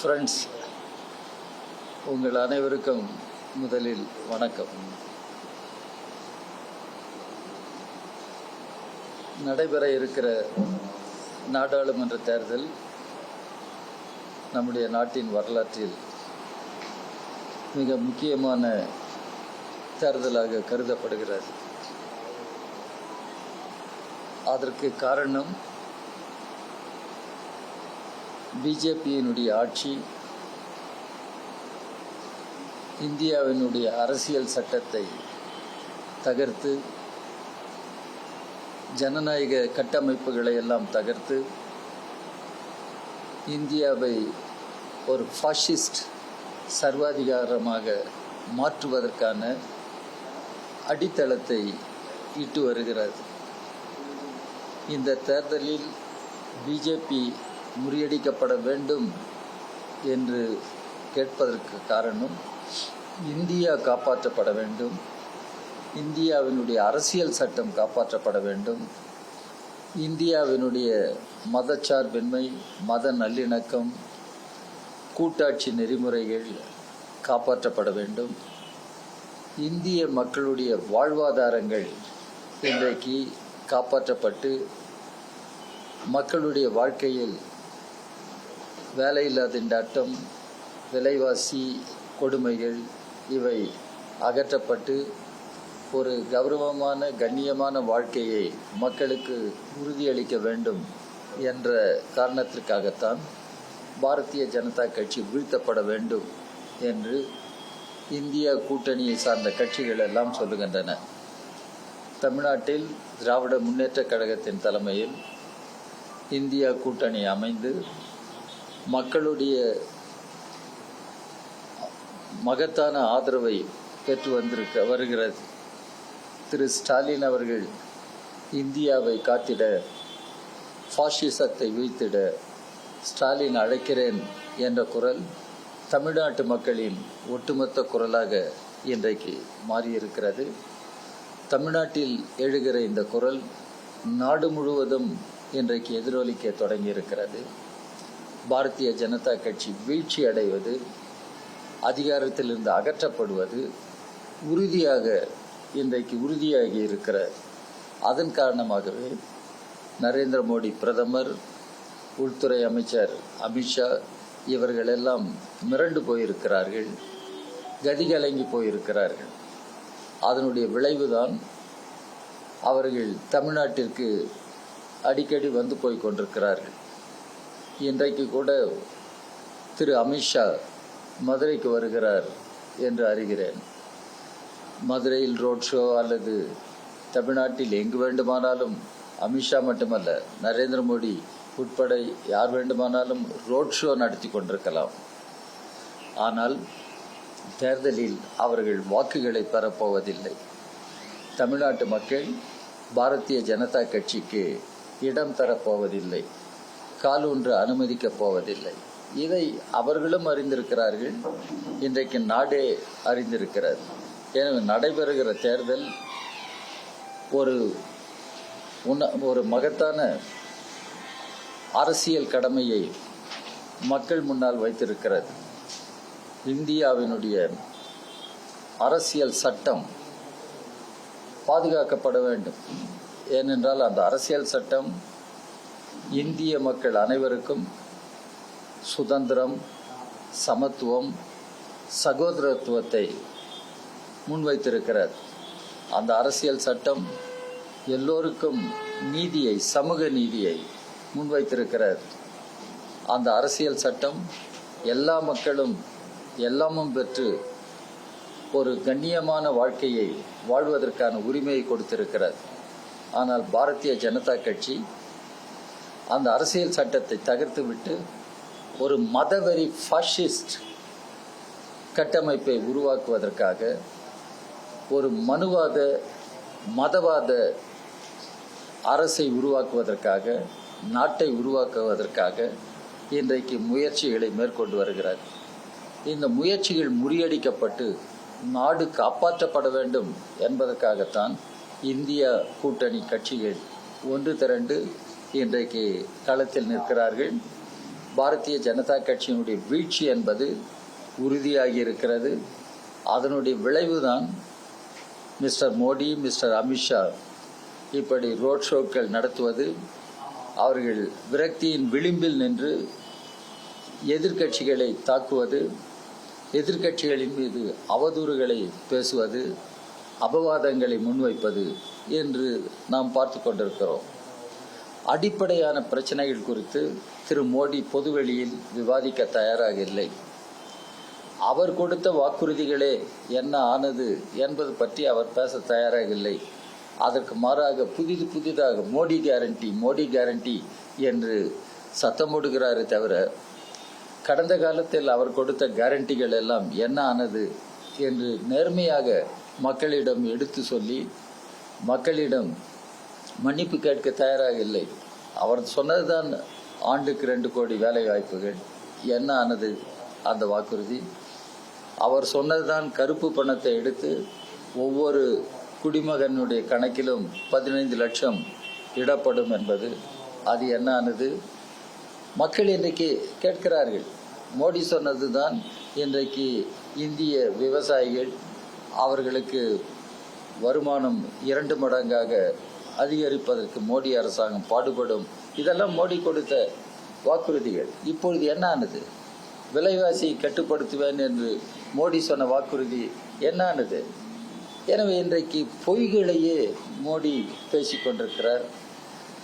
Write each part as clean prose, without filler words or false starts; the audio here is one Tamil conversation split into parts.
ஃப்ரெண்ட்ஸ், உங்கள் அனைவருக்கும் முதலில் வணக்கம். நடைபெற இருக்கிற நாடாளுமன்ற தேர்தல் நம்முடைய நாட்டின் வரலாற்றில் மிக முக்கியமான தேர்தலாக கருதப்படுகிறது. அதற்கு காரணம் பிஜேபியினுடைய ஆட்சி இந்தியாவினுடைய அரசியல் சட்டத்தை தகர்த்து, ஜனநாயக கட்டமைப்புகளை எல்லாம் தகர்த்து, இந்தியாவை ஒரு ஃபாசிஸ்ட் சர்வாதிகாரமாக மாற்றுவதற்கான அடித்தளத்தை இட்டு வருகிறது. இந்த தேர்தலில் பிஜேபி முறியடிக்கப்பட வேண்டும் என்று கேட்பதற்கு காரணம், இந்தியா காப்பாற்றப்பட வேண்டும், இந்தியாவினுடைய அரசியல் சட்டம் காப்பாற்றப்பட வேண்டும், இந்தியாவினுடைய மதச்சார்பின்மை, மத நல்லிணக்கம், கூட்டாட்சி நெறிமுறைகள் காப்பாற்றப்பட வேண்டும். இந்திய மக்களுடைய வாழ்வாதாரங்கள் இன்றைக்கு காப்பாற்றப்பட்டு, மக்களுடைய வாழ்க்கையில் வேலையில்லா திண்டாட்டம், விலைவாசி கொடுமைகள் இவை அகற்றப்பட்டு ஒரு கௌரவமான கண்ணியமான வாழ்க்கையை மக்களுக்கு உறுதியளிக்க வேண்டும் என்ற காரணத்திற்காகத்தான் பாரதிய ஜனதா கட்சி வீழ்த்தப்பட வேண்டும் என்று இந்தியா கூட்டணியை சார்ந்த கட்சிகள் எல்லாம் சொல்லுகின்றன. தமிழ்நாட்டில் திராவிட முன்னேற்றக் கழகத்தின் தலைமையில் இந்தியா கூட்டணி அமைந்து மக்களுடைய மகத்தான ஆதரவை பெற்று வருகிறது. திரு ஸ்டாலின் அவர்கள் இந்தியாவை காத்திட, ஃபாசிசத்தை வீழ்த்திட ஸ்டாலின் அழைக்கிறேன் என்ற குரல் தமிழ்நாட்டு மக்களின் ஒட்டுமொத்த குரலாக இன்றைக்கு மாறியிருக்கிறது. தமிழ்நாட்டில் எழுகிற இந்த குரல் நாடு முழுவதும் இன்றைக்கு எதிரொலிக்க தொடங்கியிருக்கிறது. பாரதிய ஜனதா கட்சி வீழ்ச்சி அடைவது, அதிகாரத்திலிருந்து அகற்றப்படுவது இன்றைக்கு உறுதியாகி இருக்கிறது. அதன் காரணமாகவே நரேந்திர மோடி பிரதமர், உள்துறை அமைச்சர் அமித்ஷா இவர்களெல்லாம் மிரண்டு போயிருக்கிறார்கள், கதிகலங்கி போயிருக்கிறார்கள். அதனுடைய விளைவுதான் அவர்கள் தமிழ்நாட்டிற்கு அடிக்கடி வந்து போய் கொண்டிருக்கிறார்கள். இன்றைக்கு கூட திரு அமித்ஷா மதுரைக்கு வருகிறார் என்று அறிகிறேன். மதுரையில் ரோட் ஷோ அல்லது தமிழ்நாட்டில் எங்கு வேண்டுமானாலும் அமித்ஷா மட்டுமல்ல, நரேந்திர மோடி உட்பட யார் வேண்டுமானாலும் ரோட் ஷோ நடத்தி கொண்டிருக்கலாம். ஆனால் தேர்தலில் அவர்கள் வாக்குகளை பெறப்போவதில்லை. தமிழ்நாட்டு மக்கள் பாரதிய ஜனதா கட்சிக்கு இடம் தரப்போவதில்லை, காலூன்ற அனுமதிக்கப் போவதில்லை. இதை அவர்களும் அறிந்திருக்கிறார்கள், இன்றைக்கு நாடே அறிந்திருக்கிறது. எனவே நடைபெறுகிற தேர்தல் ஒரு மகத்தான அரசியல் கடமையை மக்கள் முன்னால் வைத்திருக்கிறது. இந்தியாவினுடைய அரசியல் சட்டம் பாதுகாக்கப்பட வேண்டும். ஏனென்றால் அந்த அரசியல் சட்டம் இந்திய மக்கள் அனைவருக்கும் சுதந்திரம், சமத்துவம், சகோதரத்துவத்தை முன்வைத்திருக்கிறது. அந்த அரசியல் சட்டம் எல்லோருக்கும் நீதியை, சமூக நீதியை முன்வைத்திருக்கிறது. அந்த அரசியல் சட்டம் எல்லா மக்களும் எல்லாமும் பெற்று ஒரு கண்ணியமான வாழ்க்கையை வாழ்வதற்கான உரிமையை கொடுத்திருக்கிறது. ஆனால் பாரதிய ஜனதா கட்சி அந்த அரசியல் சட்டத்தை தகர்த்துவிட்டு ஒரு மதவெறி ஃபாசிஸ்ட் கட்டமைப்பை உருவாக்குவதற்காக, ஒரு மதவாத அரசை உருவாக்குவதற்காக, நாட்டை உருவாக்குவதற்காக இன்றைக்கு முயற்சிகளை மேற்கொண்டு வருகிறது. இந்த முயற்சிகள் முறியடிக்கப்பட்டு நாடு காப்பாற்றப்பட வேண்டும் என்பதற்காகத்தான் இந்தியா கூட்டணி கட்சிகள் ஒன்று திரண்டு இன்றைக்கு களத்தில் நிற்கிறார்கள். பாரதிய ஜனதா கட்சியினுடைய வீழ்ச்சி என்பது உறுதியாகி இருக்கிறது. அதனுடைய விளைவுதான் மிஸ்டர் மோடி, மிஸ்டர் அமித்ஷா இப்படி ரோட் ஷோக்கள் நடத்துவது, அவர்கள் விரக்தியின் விளிம்பில் நின்று எதிர்க்கட்சிகளை தாக்குவது, எதிர்க்கட்சிகளின் மீது அவதூறுகளை பேசுவது, அபவாதங்களை முன்வைப்பது என்று நாம் பார்த்து கொண்டிருக்கிறோம். அடிப்படையான பிரச்சனைகள் குறித்து திரு மோடி பொதுவெளியில் விவாதிக்க தயாராக இல்லை. அவர் கொடுத்த வாக்குறுதிகளே என்ன ஆனது என்பது பற்றி அவர் பேச தயாராக இல்லை. அதற்கு மாறாக புதிதாக மோடி கேரண்டி என்று சத்தமிடுகிறாரே தவிர, கடந்த காலத்தில் அவர் கொடுத்த கேரண்டிகள் எல்லாம் என்ன ஆனது என்று நேர்மையாக மக்களிடம் எடுத்து சொல்லி மக்களிடம் மன்னிப்பு கேட்க தயாராக இல்லை. அவர் சொன்னதுதான் ஆண்டுக்கு 2 கோடி வேலை வாய்ப்புகள். என்ன ஆனது அந்த வாக்குறுதி? அவர் சொன்னதுதான் கருப்பு பணத்தை எடுத்து ஒவ்வொரு குடிமகனுடைய கணக்கிலும் 15 லட்சம் இடப்படும் என்பது. அது என்ன ஆனது? மக்கள் இன்றைக்கு கேட்கிறார்கள். மோடி சொன்னது தான் இன்றைக்கு இந்திய விவசாயிகள் அவர்களுக்கு வருமானம் 2 மடங்காக அதிகரிப்பதற்கு மோடி அரசாங்கம் பாடுபடும். இதெல்லாம் மோடி கொடுத்த வாக்குறுதிகள். இப்பொழுது என்ன ஆனது? விலைவாசியை கட்டுப்படுத்துவேன் என்று மோடி சொன்ன வாக்குறுதி என்ன ஆனது? எனவே இன்றைக்கு பொய்களையே மோடி பேசிக்கொண்டிருக்கிறார்.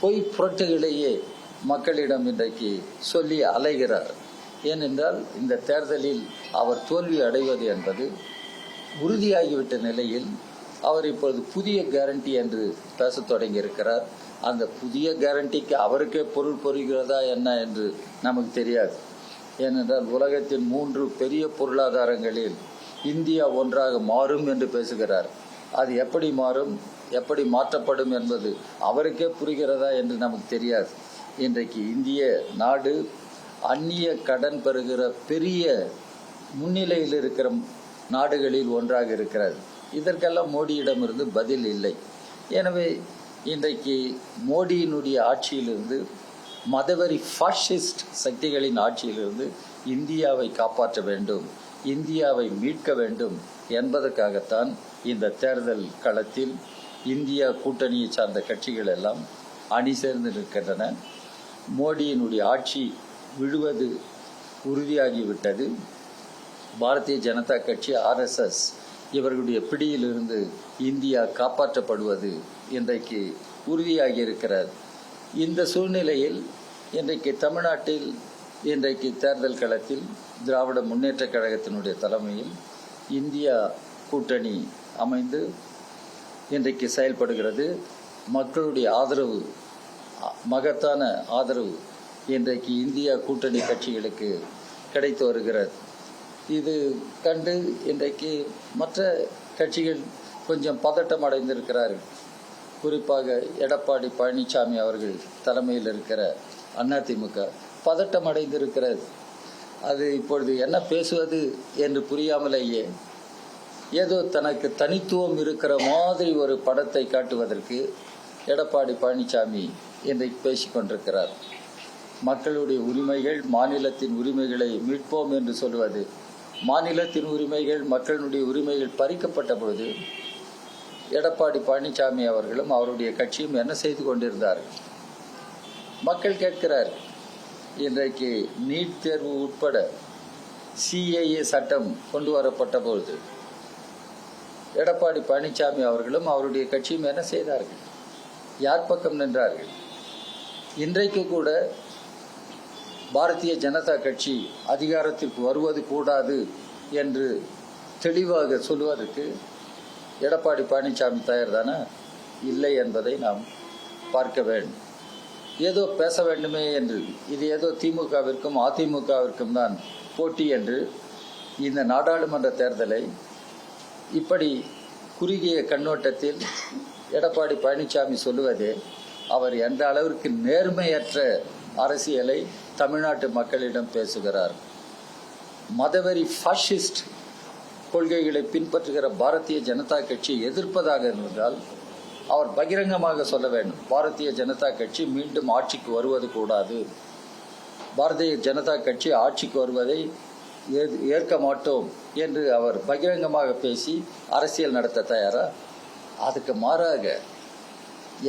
பொய் புரட்டுகளையே மக்களிடம் இன்றைக்கு சொல்லி அலைகிறார். ஏனென்றால் இந்த தேர்தலில் அவர் தோல்வி அடைவது என்பது உறுதியாகிவிட்ட நிலையில் அவர் இப்பொழுது புதிய கேரண்டி என்று பேசத் தொடங்கியிருக்கிறார். அந்த புதிய கேரண்டிக்கு அவருக்கே பொருள் புரிகிறதா என்ன என்று நமக்கு தெரியாது. ஏனென்றால் உலகத்தின் 3 பெரிய பொருளாதாரங்களில் இந்தியா ஒன்றாக மாறும் என்று பேசுகிறார். அது எப்படி மாறும், எப்படி மாற்றப்படும் என்பது அவருக்கே புரிகிறதா என்று நமக்கு தெரியாது. இன்றைக்கு இந்திய நாடு அந்நிய கடன் பெறுகிற பெரிய முன்னிலையில் இருக்கிற நாடுகளில் ஒன்றாக இருக்கிறது. இதற்கெல்லாம் மோடியிடமிருந்து பதில் இல்லை. எனவே இன்றைக்கு மோடியினுடைய ஆட்சியிலிருந்து, மதவெறி ஃபாசிஸ்ட் சக்திகளின் ஆட்சியிலிருந்து இந்தியாவை காப்பாற்ற வேண்டும், இந்தியாவை மீட்க வேண்டும் என்பதற்காகத்தான் இந்த தேர்தல் களத்தில் இந்தியா கூட்டணியை சார்ந்த கட்சிகள் எல்லாம் அணி சேர்ந்து நிற்கின்றன. மோடியினுடைய ஆட்சி விழுவது உறுதியாகிவிட்டது. பாரதிய ஜனதா கட்சி, RSS இவர்களுடைய பிடியிலிருந்து இந்தியா காப்பாற்றப்படுவது இன்றைக்கு உறுதியாகி இருக்கிறது. இந்த சூழ்நிலையில் இன்றைக்கு தமிழ்நாட்டில் இன்றைக்கு தேர்தல் களத்தில் திராவிட முன்னேற்றக் கழகத்தினுடைய தலைமையில் இந்தியா கூட்டணி அமைந்து இன்றைக்கு செயல்படுகிறது. மக்களுடைய ஆதரவு, மகத்தான ஆதரவு இன்றைக்கு இந்தியா கூட்டணி கட்சிகளுக்கு கிடைத்து வருகிறது. இது கண்டு இன்றைக்கு மற்ற கட்சிகள் கொஞ்சம் பதட்டம் அடைந்திருக்கிறார்கள். குறிப்பாக எடப்பாடி பழனிசாமி அவர்கள் தலைமையில் இருக்கிற அதிமுக பதட்டம் அடைந்திருக்கிறது. அது இப்பொழுது என்ன பேசுவது என்று புரியாமலேயே ஏதோ தனக்கு தனித்துவம் இருக்கிற மாதிரி ஒரு படத்தை காட்டுவதற்கு எடப்பாடி பழனிசாமி இன்றைக்கு பேசிக்கொண்டிருக்கிறார். மக்களுடைய உரிமைகள், மாநிலத்தின் உரிமைகளை மீட்போம் என்று சொல்வது, மாநிலத்தின் உரிமைகள், மக்களுடைய உரிமைகள் பறிக்கப்பட்ட பொழுது எடப்பாடி பழனிசாமி அவர்களும் அவருடைய கட்சியும் என்ன செய்து கொண்டிருந்தார்கள்? மக்கள் கேட்கிறார். இன்றைக்கு நீட் தேர்வு உட்பட CAA சட்டம் கொண்டு வரப்பட்ட பொழுது எடப்பாடி பழனிசாமி அவர்களும் அவருடைய கட்சியும் என்ன செய்தார்கள்? யார் பக்கம் நின்றார்கள்? இன்றைக்கு கூட பாரதிய ஜனதா கட்சி அதிகாரத்திற்கு வருவது கூடாது என்று தெளிவாக சொல்வதற்கு எடப்பாடி பழனிசாமி தயார் தானே? இல்லை என்பதை நாம் பார்க்க வேண்டும். ஏதோ பேச வேண்டுமே என்று, இது ஏதோ திமுகவிற்கும் அதிமுகவிற்கும் தான் போட்டி என்று இந்த நாடாளுமன்ற தேர்தலை இப்படி குறுகிய கண்ணோட்டத்தில் எடப்பாடி பழனிசாமி சொல்லுவதே அவர் எந்த அளவிற்கு நேர்மையற்ற அரசியலை தமிழ்நாட்டு மக்களிடம் பேசுகிறார். மதவெறி ஃபாசிஸ்ட் கொள்கைகளை பின்பற்றுகிற பாரதிய ஜனதா கட்சியை எதிர்ப்பதாக இருந்தால் அவர் பகிரங்கமாக சொல்ல வேண்டும், பாரதிய ஜனதா கட்சி மீண்டும் ஆட்சிக்கு வருவது கூடாது. பாரதிய ஜனதா கட்சி ஆட்சிக்கு வருவதை ஏற்க மாட்டோம் என்று அவர் பகிரங்கமாக பேசி அரசியல் நடத்த தயாரா? அதுக்கு மாறாக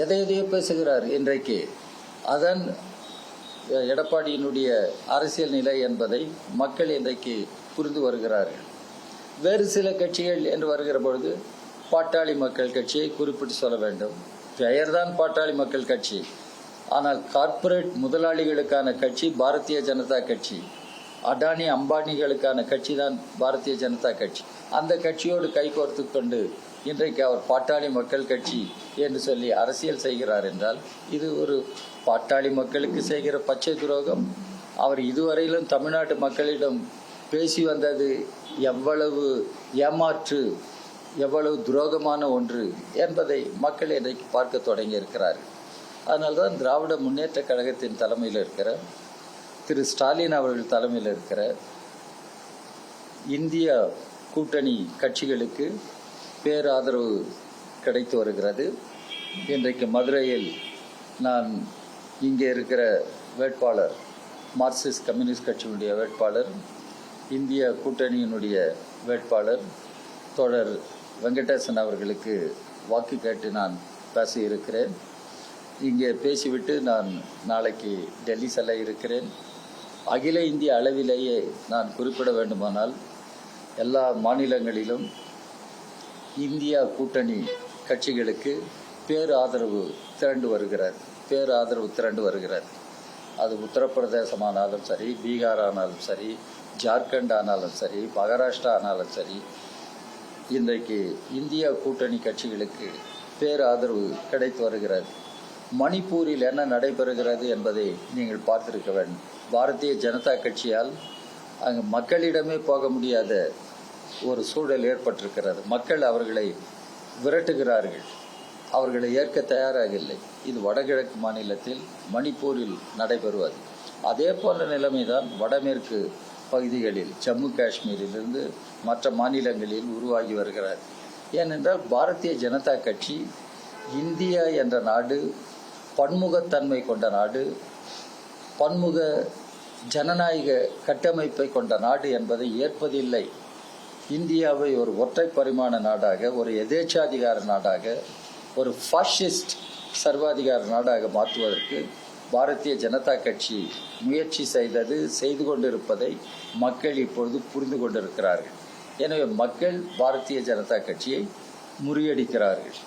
எதையோ பேசுகிறார் இன்றைக்கு. அதன் எடப்பாடியினுடைய அரசியல் நிலை என்பதை மக்கள் இன்றைக்கு புரிந்து வருகிறார்கள். வேறு சில கட்சிகள் என்று வருகிற பொழுது பாட்டாளி மக்கள் கட்சியை குறிப்பிட்டு சொல்ல வேண்டும். பெயர்தான் பாட்டாளி மக்கள் கட்சி, ஆனால் கார்ப்பரேட் முதலாளிகளுக்கான கட்சி பாரதிய ஜனதா கட்சி. அடானி அம்பானிகளுக்கான கட்சி தான் பாரதிய ஜனதா கட்சி. அந்த கட்சியோடு கைகோர்த்து கொண்டு இன்றைக்கு அவர் பாட்டாளி மக்கள் கட்சி என்று சொல்லி அரசியல் செய்கிறார் என்றால் இது ஒரு பாட்டாளி மக்களுக்கு செய்கிற பச்சை துரோகம். அவர் இதுவரையிலும் தமிழ்நாட்டு மக்களிடம் பேசி வந்தது எவ்வளவு ஏமாற்று, எவ்வளவு துரோகமான ஒன்று என்பதை மக்கள் இன்றைக்கு பார்க்க தொடங்கி இருக்கிறார்கள். அதனால்தான் திராவிட முன்னேற்ற கழகத்தின் தலைமையில் இருக்கிற திரு ஸ்டாலின் அவர்கள் தலைமையில் இருக்கிற இந்திய கூட்டணி கட்சிகளுக்கு பேராதரவு கிடைத்து வருகிறது. இன்றைக்கு மதுரையில் நான் இங்கே இருக்கிற வேட்பாளர், மார்க்சிஸ்ட் கம்யூனிஸ்ட் கட்சியினுடைய வேட்பாளர், இந்திய கூட்டணியினுடைய வேட்பாளர் தோழர் வெங்கடேசன் அவர்களுக்கு வாக்கு கேட்டு நான் பேசியிருக்கிறேன். இங்கே பேசிவிட்டு நான் நாளைக்கு டெல்லி செல்ல இருக்கிறேன். அகில இந்திய அளவிலேயே நான் குறிப்பிட வேண்டுமானால் எல்லா மாநிலங்களிலும் இந்தியா கூட்டணி கட்சிகளுக்கு பேராதரவு திரண்டு வருகிறது. அது உத்தரப்பிரதேசமானாலும் சரி, பீகார் ஆனாலும் சரி, ஜார்க்கண்ட் ஆனாலும் சரி, மகாராஷ்டிரா ஆனாலும் சரி, இன்றைக்கு இந்தியா கூட்டணி கட்சிகளுக்கு பேராதரவு கிடைத்து வருகிறது. மணிப்பூரில் என்ன நடைபெறுகிறது என்பதை நீங்கள் பார்த்திருக்க வேண்டும். பாரதிய ஜனதா கட்சியால் அங்கு மக்களிடமே போக முடியாத ஒரு சூழல் ஏற்பட்டிருக்கிறது. மக்கள் அவர்களை விரட்டுகிறார்கள், அவர்களை ஏற்க தயாராக இல்லை. இது வடகிழக்கு மாநிலத்தில் மணிப்பூரில் நடைபெறுவது. அதே போன்ற நிலைமைதான் வடமேற்கு பகுதிகளில், ஜம்மு காஷ்மீரிலிருந்து மற்ற மாநிலங்களில் உருவாகி வருகிறது. ஏனென்றால் பாரதிய ஜனதா கட்சி இந்தியா என்ற நாடு பன்முகத்தன்மை கொண்ட நாடு, பன்முக ஜனநாயக கட்டமைப்பை கொண்ட நாடு என்பதை ஏற்பதில்லை. இந்தியாவை ஒரு ஒற்றை பரிமாண நாடாக, ஒரு எதேச்சாதிகார நாடாக, ஒரு ஃபாசிஸ்ட் சர்வாதிகார நாடாக மாற்றுவதற்கு பாரதிய ஜனதா கட்சி முயற்சி செய்து கொண்டிருப்பதை மக்கள் இப்பொழுது புரிந்து கொண்டிருக்கிறார்கள். எனவே மக்கள் பாரதிய ஜனதா கட்சியை முறியடிக்கிறார்கள்.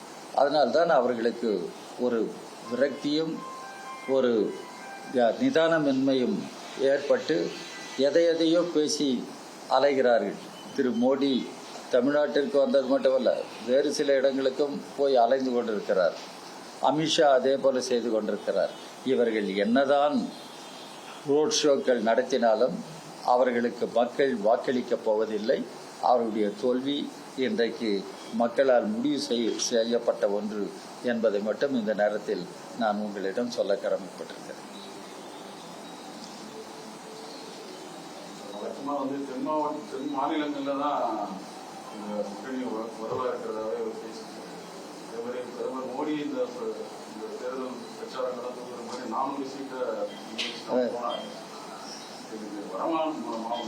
அதனால்தான் அவர்களுக்கு ஒரு விரக்தியும் ஒரு நிதானமின்மையும் ஏற்பட்டு எதையோ பேசி அலைகிறார்கள். திரு மோடி தமிழ்நாட்டிற்கு வந்தது மட்டுமல்ல, வேறு சில இடங்களுக்கும் போய் அலைந்து கொண்டிருக்கிறார். அமித்ஷா அதே போல செய்து கொண்டிருக்கிறார். இவர்கள் என்னதான் ரோட் ஷோக்கள் நடத்தினாலும் அவர்களுக்கு மக்கள் வாக்களிக்கப் போவதில்லை. அவருடைய தோல்வி இன்றைக்கு மக்களால் முடிவு செய்யப்பட்ட ஒன்று என்பதை மட்டும் இந்த நேரத்தில் நான் உங்களிடம் சொல்ல கடமைப்பட்டிருக்கிறேன். தென் மாநிலங்கள்ல தான் கூட்டணி உறவா இருக்கிறதாவே பேசுகிறேன். பிரதமர் மோடி இந்த தேர்தல் பிரச்சாரங்களை தூக்குற மாதிரி 400 சீட்டை போனாங்க.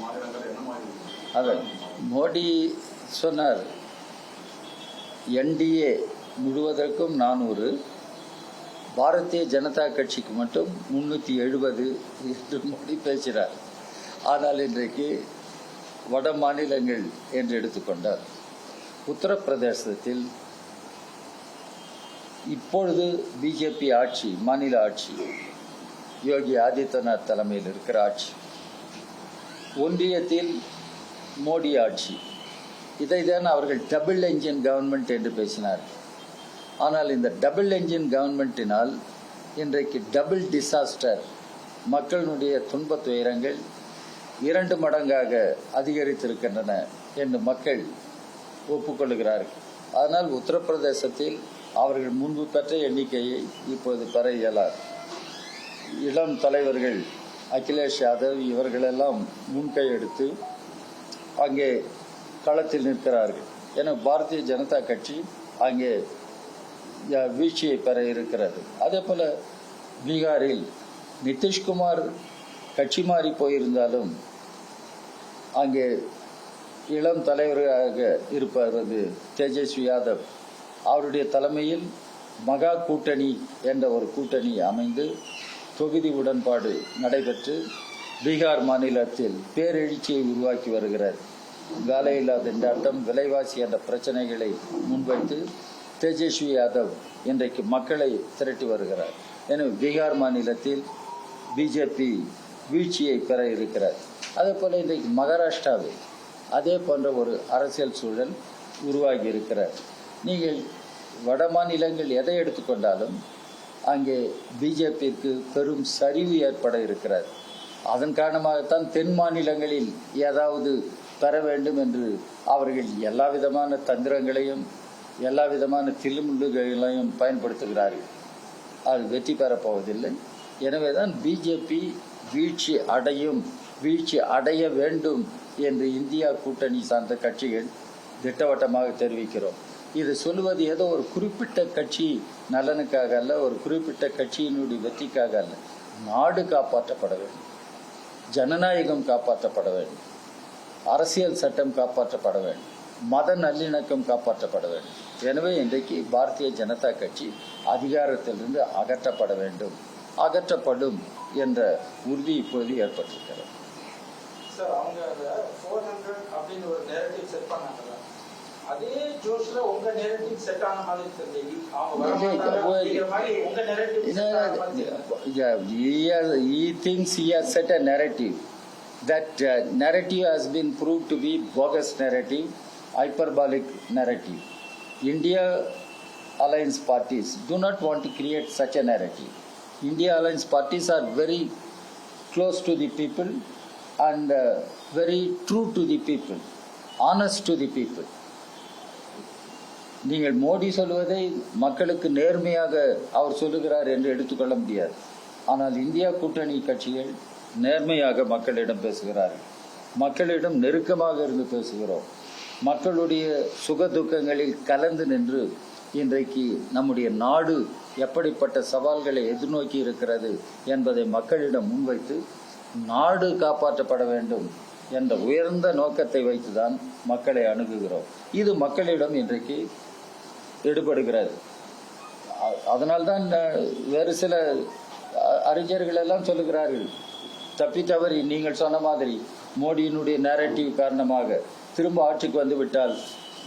மாநிலங்கள் என்ன மாதிரி? அதான் மோடி சொன்னார், என்டிஏ முழுவதற்கும் 400, பாரதிய ஜனதா கட்சிக்கு மட்டும் 370 என்று மோடி பேசுகிறார். ஆனால் இன்றைக்கு வட மாநிலங்கள் என்று எடுத்துக்கொண்டார். உத்தரப்பிரதேசத்தில் இப்பொழுது பிஜேபி ஆட்சி, மாநில ஆட்சி, யோகி ஆதித்யநாத் தலைமையில் இருக்கிற ஆட்சி. ஒன்றியத்தில் மோடி ஆட்சி. இதைத்தான் அவர்கள் டபுள் என்ஜின் கவர்மெண்ட் என்று பேசினார். ஆனால் இந்த டபுள் என்ஜின் கவர்மெண்ட்டினால் இன்றைக்கு டபுள் டிசாஸ்டர், மக்களுடைய துன்ப துயரங்கள் 2 மடங்காக அதிகரித்திருக்கின்றன என்று மக்கள் ஒப்புக்கொள்கிறார்கள். அதனால் உத்தரப்பிரதேசத்தில் அவர்கள் முன்பு பெற்ற எண்ணிக்கையை இப்போது பெற இயலாது. இளம் தலைவர்கள் அகிலேஷ் யாதவ் இவர்களெல்லாம் முன்கை எடுத்து அங்கே களத்தில் நிற்கிறார்கள். என பாரதிய ஜனதா கட்சி அங்கே வீழ்ச்சியை பெற இருக்கிறது. அதே போல பீகாரில் நிதிஷ்குமார் கட்சி மாறி போயிருந்தாலும் அங்கே இளம் தலைவராக இருப்பவர் தேஜஸ்வி யாதவ். அவருடைய தலைமையில் மகா கூட்டணி என்ற ஒரு கூட்டணி அமைந்து தொகுதி உடன்பாடு நடைபெற்று பீகார் மாநிலத்தில் பேரெழுச்சியை உருவாக்கி வருகிறார். வேலையில்லா திண்டாட்டம், விலைவாசி என்ற பிரச்சனைகளை முன்வைத்து தேஜஸ்வி யாதவ் இன்றைக்கு மக்களை திரட்டி வருகிறார். எனவே பீகார் மாநிலத்தில் பிஜேபி வீழ்ச்சியை பெற இருக்கிறார். அதே போல இன்றைக்கு மகாராஷ்டிராவில் அதே போன்ற ஒரு அரசியல் சூழல் உருவாகி இருக்கிறார். நீங்கள் வட மாநிலங்கள் எதை எடுத்துக்கொண்டாலும் அங்கே பிஜேபிக்கு பெரும் சரிவு ஏற்பட இருக்கிறார். அதன் காரணமாகத்தான் தென் மாநிலங்களில் ஏதாவது பெற வேண்டும் என்று அவர்கள் எல்லா விதமான தந்திரங்களையும் எல்லா விதமான தில்லுமுள்ளுகளையும் பயன்படுத்துகிறார்கள். அது வெற்றி பெறப்போவதில்லை. எனவே தான் பிஜேபி வீழ்ச்சி அடைய வேண்டும் என்று இந்தியா கூட்டணி சார்ந்த கட்சிகள் திட்டவட்டமாக தெரிவிக்கிறோம். இது சொல்லுவது ஏதோ ஒரு குறிப்பிட்ட கட்சி நலனுக்காக அல்ல, ஒரு குறிப்பிட்ட கட்சியினுடைய வெற்றிக்காக அல்ல. நாடு காப்பாற்றப்பட வேண்டும், ஜனநாயகம் காப்பாற்றப்பட வேண்டும், அரசியல் சட்டம் காப்பாற்றப்பட வேண்டும், மத நல்லிணக்கம் காப்பாற்றப்பட வேண்டும். எனவே இன்றைக்கு பாரதிய ஜனதா கட்சி அதிகாரத்திலிருந்து அகற்றப்பட வேண்டும், அகற்றப்படும் என்ற உறுதி இப்போது ஏற்பட்டிருக்கிறது. சார், அவங்க 400 அப்படின்னு ஒரு நேரட்டிவ் செட் பண்ணாங்கல்ல, அதே ஜோஷ்ல உங்க நேரட்டிவ் செட் ஆன மாதிரி தெரியல. அவங்க வரமாட்டாங்க மாதிரி உங்க நேரட்டிவ் செட் ஆன மாதிரி. He thinks he has set a narrative. That narrative has been proved to be bogus narrative, hyperbolic narrative. India alliance parties do not want to create such a narrative. India alliance parties are very close to the people and very true to the people, honest to the people. நீங்கள் மோடி சொல்வதை மக்களுக்கு நேர்மையாக அவர் சொல்லுகிறார் என்று எடுத்துக்கொள்ள முடியாது. ஆனால் இந்தியா கூட்டணி கட்சிகள் நேர்மையாக மக்களிடம் பேசுகிறார்கள். மக்களிடம் நெருக்கமாக இருந்து பேசுகிறோம். மக்களுடைய சுக துக்கங்களில் கலந்து நின்று இன்றைக்கு நம்முடைய நாடு எப்படிப்பட்ட சவால்களை எதிர்நோக்கி இருக்கிறது என்பதை மக்களிடம் முன்வைத்து நாடு காப்பாற்றப்பட வேண்டும் என்ற உயர்ந்த நோக்கத்தை வைத்துதான் மக்களை அணுகுகிறோம். இது மக்களிடம் இன்றைக்கு எடுபடுகிறது. அதனால்தான் வேறு சில அறிஞர்கள் எல்லாம் சொல்லுகிறார்கள், தப்பி தவறி நீங்கள் சொன்ன மாதிரி மோடியினுடைய நேரட்டிவ் காரணமாக திரும்ப ஆட்சிக்கு வந்துவிட்டால்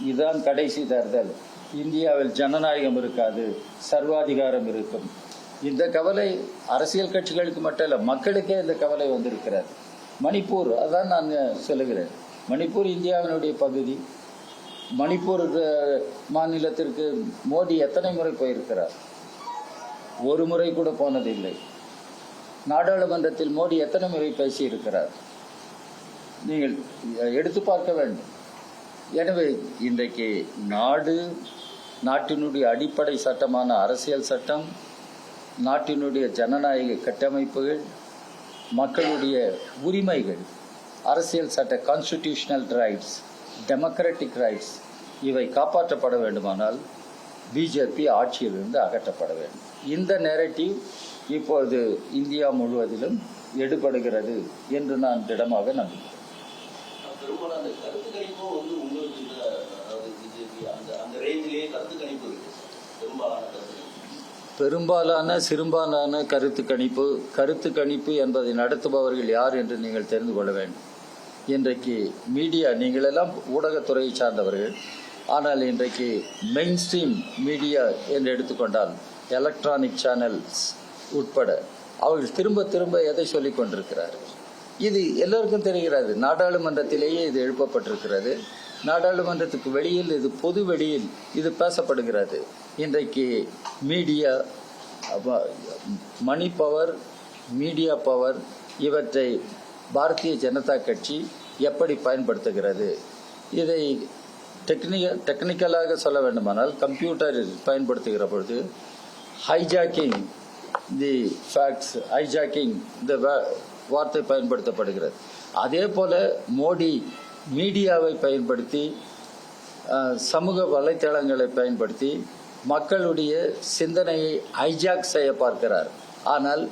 இதுதான் கடைசி தேர்தல், இந்தியாவில் ஜனநாயகம் இருக்காது, சர்வாதிகாரம் இருக்கும். இந்த கவலை அரசியல் கட்சிகளுக்கு மட்டும் இல்லை, மக்களுக்கே இந்த கவலை வந்திருக்கிறது. மணிப்பூர், அதான் நான் சொல்லுகிறேன், மணிப்பூர் இந்தியாவினுடைய பகுதி. மணிப்பூர் மாநிலத்திற்கு மோடி எத்தனை முறை போயிருக்கிறார்? ஒரு முறை கூட போனதில்லை. நாடாளுமன்றத்தில் மோடி எத்தனை முறை பேசியிருக்கிறார்? நீங்கள் எடுத்து பார்க்க வேண்டும். எனவே இன்றைக்கு நாட்டினுடைய அடிப்படை சட்டமான அரசியல் சட்டம், நாட்டினுடைய ஜனநாயக கட்டமைப்புகள், மக்களுடைய உரிமைகள், அரசியல் சட்ட கான்ஸ்டிடியூஷனல் ரைட்ஸ், டெமோக்ராட்டிக் ரைட்ஸ், இவை காப்பாற்றப்பட வேண்டுமானால் பிஜேபி ஆட்சியிலிருந்து அகற்றப்பட வேண்டும். இந்த நேரட்டிவ் இப்பொழுது இந்தியா முழுவதிலும் எடுபடுகிறது என்று நான் திடமாக நம்புகிறேன். பெரும்பாலான சிறுபாலான கருத்து கணிப்பு என்பதை நடத்துபவர்கள் யார் என்று நீங்கள் தெரிந்து கொள்ள வேண்டும். இன்றைக்கு மீடியா, நீங்கள் எல்லாம் ஊடகத்துறையை சார்ந்தவர்கள், ஆனால் இன்றைக்கு மெயின் ஸ்ட்ரீம் மீடியா என்று எடுத்துக்கொண்டால் எலக்ட்ரானிக் சேனல்ஸ் உட்பட அவர்கள் திரும்ப திரும்ப எதை சொல்லிக் கொண்டிருக்கிறார்கள்? இது எல்லோருக்கும் தெரிகிறது. நாடாளுமன்றத்திலேயே இது எழுப்பப்பட்டிருக்கிறது. நாடாளுமன்றத்துக்கு வெளியில், இது பொது வெளியில் இது பேசப்படுகிறது. இன்றைக்கு media, money power, media power, இவற்றை பாரதிய ஜனதா கட்சி எப்படி பயன்படுத்துகிறது? இதை டெக்னிக்கலாக சொல்ல வேண்டுமானால் கம்ப்யூட்டர் பயன்படுத்துகிற பொழுது ஹைஜாக்கிங் தி ஃபேக்ட்ஸ், ஹைஜாக்கிங் இந்த வார்த்தை பயன்படுத்தப்படுகிறது. அதே போல மோடி மீடியாவை பயன்படுத்தி, சமூக வலைத்தளங்களை பயன்படுத்தி மக்களுடைய சிந்தனையை ஹைஜாக் செய்ய பார்க்கிறார். ஆனால்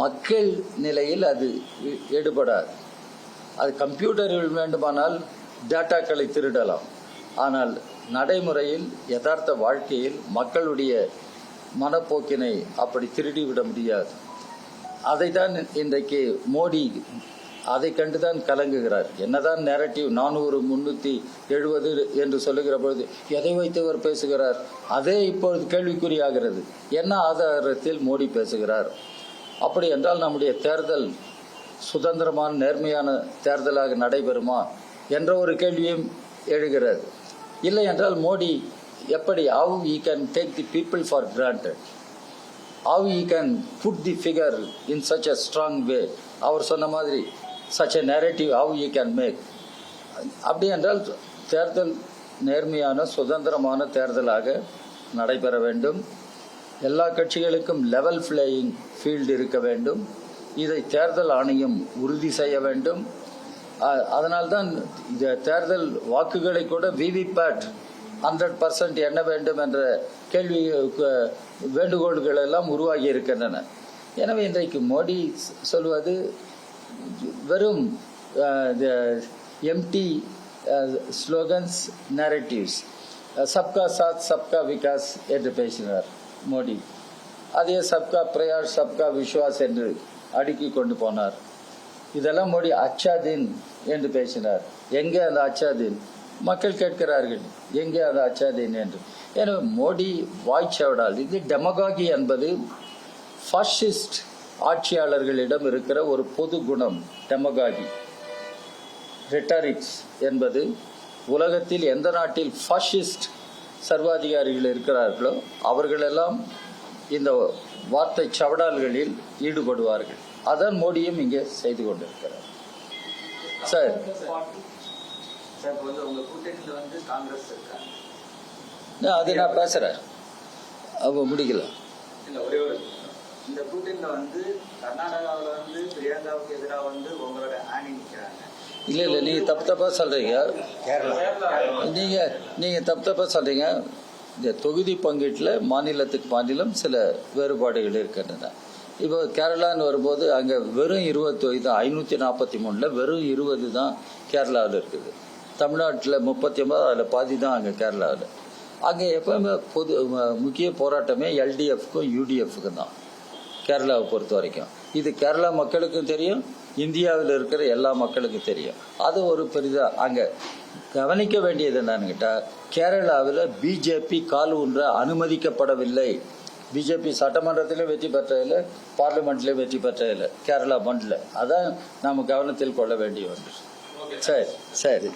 மக்கள் நிலையில் அது எடுபடாது. அது கம்ப்யூட்டரில் வேண்டுமானால் டேட்டாக்களை திருடலாம். ஆனால் நடைமுறையில் யதார்த்த வாழ்க்கையில் மக்களுடைய மனப்போக்கினை அப்படி திருடிவிட முடியாது. அதைத்தான் இன்றைக்கு மோடி அதை கண்டுதான் கலங்குகிறார். என்னதான் நேரட்டிவ் 400 370 என்று சொல்லுகிற பொழுது எதை வைத்து அவர் பேசுகிறார்? அதே இப்பொழுது கேள்விக்குறியாகிறது. என்ன ஆதாரத்தில் மோடி பேசுகிறார்? அப்படி என்றால் நம்முடைய தேர்தல் சுதந்திரமான நேர்மையான தேர்தலாக நடைபெறுமா என்ற ஒரு கேள்வியும் எழுகிறது. இல்லை என்றால் மோடி எப்படி how he can take the people for granted, how he can put the figure in such a strong way, அவர் சொன்ன மாதிரி such a narrative how he can make. அப்படி என்றால் தேர்தல் நேர்மையான சுதந்திரமான தேர்தலாக நடைபெற வேண்டும். எல்லா கட்சிகளுக்கும் லெவல் பிளேயிங் ஃபீல்டு இருக்க வேண்டும். இதை தேர்தல் ஆணையம் உறுதி செய்ய வேண்டும். அதனால்தான் இந்த தேர்தல் வாக்குகளை கூட விவிபேட் 100% எண்ண வேண்டும் என்ற கேள்வி வேண்டுகோள்கள் எல்லாம் உருவாகி இருக்கின்றன. எனவே இன்றைக்கு மோடி சொல்வது வெறும் எம்டி ஸ்லோகன்ஸ், நேரட்டிவ்ஸ். சப்கா சாத் சப்கா விகாஸ் என்று பேசினார் மோடி. அதே சப்கா பிரயாஸ் சப்கா விஸ்வாஸ் என்று அடுக்கி கொண்டு போனார். இதெல்லாம் மோடி அச்சாதீன் என்று பேசினார். எங்கே அந்த அச்சாதீன்? மக்கள் கேட்கிறார்கள், எங்கே அந்த அச்சாதீன் என்று. எனவே மோடி வாய்ச்சவடால் இது டெமகாகி என்பது ஃபாசிஸ்ட் ஆட்சியாளர்களிடம் இருக்கிற ஒரு பொது குணம். டெமகாகி ரெட்டாரிக்ஸ் என்பது உலகத்தில் எந்த நாட்டில் ஃபாசிஸ்ட் சர்வாதிகாரிகள் இருக்கிறார்களோ அவர்களெல்லாம் இந்த வார்த்தை சவடால்களில் ஈடுபடுவார்கள். அதான் மோடியும் இங்கே செய்து கொண்டிருக்கிறார். சார் அது நான் பேசுறேன், அவங்க முடிக்கல. இந்த கூட்டணியில வந்து கர்நாடகாவில் வந்து பிரியங்காவுக்கு எதிராக வந்து உங்களோட ஆணி நிற்கிறாங்க. இல்ல நீங்க தப்பா சொல்றீங்க. நீங்க தப்பா சொல்றீங்க. இந்த தொகுதி பங்கீட்டில் மாநிலத்துக்கு மாநிலம் சில வேறுபாடுகள் இருக்கின்றன. இப்போ கேரளான்னு வரும்போது அங்கே வெறும் 20 தொகுதி தான், 543 வெறும் 20 தான் கேரளாவில் இருக்குது. தமிழ்நாட்டில் 39, அதில் பாதி தான் அங்கே கேரளாவில். அங்கே எப்பவுமே முக்கிய போராட்டமே எல்டிஎஃப்க்கும் யூடிஎஃப்க்கும் தான் கேரளாவை பொறுத்த வரைக்கும். இது கேரளா மக்களுக்கும் தெரியும், இந்தியாவில் இருக்கிற எல்லா மக்களுக்கும் தெரியும். அது ஒரு பெரிதாக அங்கே கவனிக்க வேண்டியது என்னன்னு கேட்டால், கேரளாவில் பிஜேபி கால் ஊன்ற அனுமதிக்கப்படவில்லை. பிஜேபி சட்டமன்றத்திலும் வெற்றி பெற்றதில்லை, பார்லிமெண்ட்லேயும் வெற்றி பெற்றதில்லை கேரளா மண்ணில். அதான் நாம் கவனத்தில் கொள்ள வேண்டிய ஒன்று. சரி சரி.